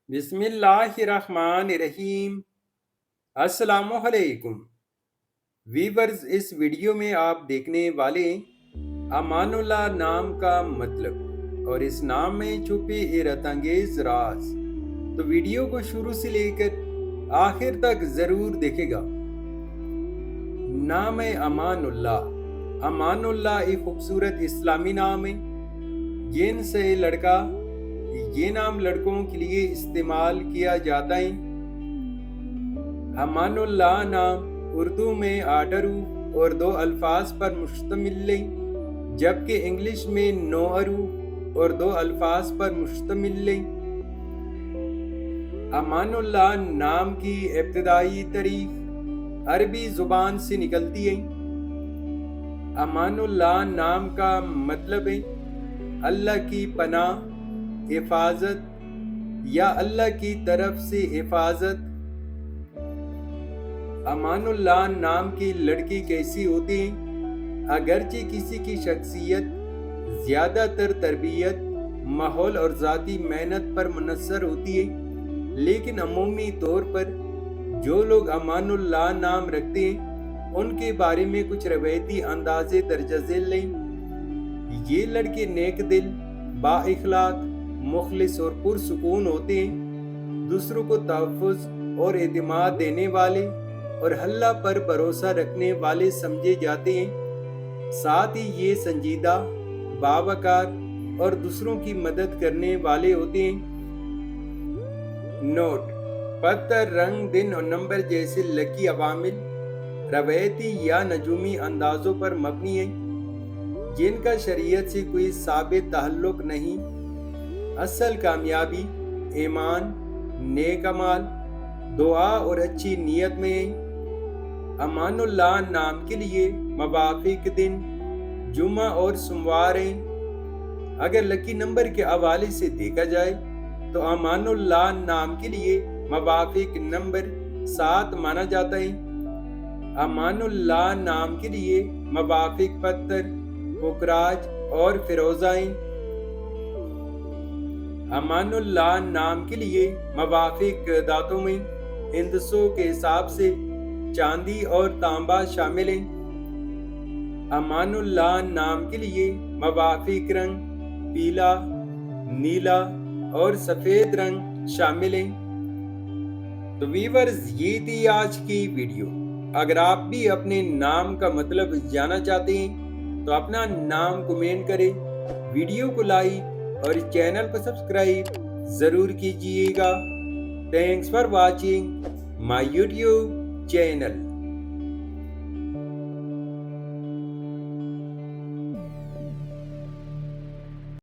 بسم اللہ الرحمن الرحیم۔ السلام علیکم ویورز، اس ویڈیو میں آپ دیکھنے والے امان اللہ نام کا مطلب اور اس نام میں چھپے حیرت انگیز راز۔ تو ویڈیو کو شروع سے لے کر آخر تک ضرور دیکھے گا۔ نام امان اللہ۔ امان اللہ ایک خوبصورت اسلامی نام ہے جن سے لڑکا یہ نام لڑکوں کے لیے استعمال کیا جاتا ہے۔ امان اللہ نام اردو میں 8 حروف اور 2 الفاظ پر مشتمل ہے، جبکہ انگلش میں 9 حروف اور 2 الفاظ پر مشتمل ہے۔ امان اللہ نام کی ابتدائی تاریخ عربی زبان سے نکلتی ہے۔ امان اللہ نام کا مطلب ہے اللہ کی پناہ، حفاظت یا اللہ کی طرف سے حفاظت۔ امان اللہ نام کی لڑکی کیسی ہوتی ہے؟ اگرچہ کسی کی شخصیت زیادہ تر تربیت، ماحول اور ذاتی محنت پر منحصر ہوتی ہے، لیکن عمومی طور پر جو لوگ امان اللہ نام رکھتے ہیں ان کے بارے میں کچھ روایتی انداز درج ذیل ہیں۔ یہ لڑکے نیک دل، با اخلاق، مخلص اور پرسکون ہوتے ہیں، دوسروں کو تحفظ اور اعتماد دینے والے اور اللہ پر بھروسہ رکھنے والے سمجھے جاتے ہیں۔ ساتھ ہی یہ سنجیدہ، باوقار اور دوسروں کی مدد کرنے والے ہوتے ہیں۔ نوٹ: پتھر، رنگ، دن اور نمبر جیسے لکی عوامل روایتی یا نجومی اندازوں پر مبنی ہیں جن کا شریعت سے کوئی ثابت تعلق نہیں۔ اصل کامیابی ایمان، نیک اعمال، دعا اور اچھی نیت میں ہے۔ امان اللہ نام کے لیے موافق دن جمعہ اور سوموار ہیں۔ اگر لکی نمبر کے حوالے سے دیکھا جائے تو امان اللہ نام کے لیے موافق نمبر 7 مانا جاتا ہے۔ امان اللہ نام کے لیے موافق پتھر پکراج اور فیروزہ ہیں۔ امان اللہ نام کے لیے موافق دھاتوں میں ہندسوں کے حساب سے چاندی اور تانبا شامل ہیں۔ امان اللہ نام کے لیے موافق رنگ پیلا، نیلا اور سفید رنگ شامل ہیں۔ تو ویورز، یہ تھی آج کی ویڈیو۔ اگر آپ بھی اپنے نام کا مطلب جاننا چاہتے ہیں تو اپنا نام کمنٹ کریں، ویڈیو کو لائک اور چینل کو سبسکرائب ضرور کیجیے گا۔ Thanks for watching my YouTube channel.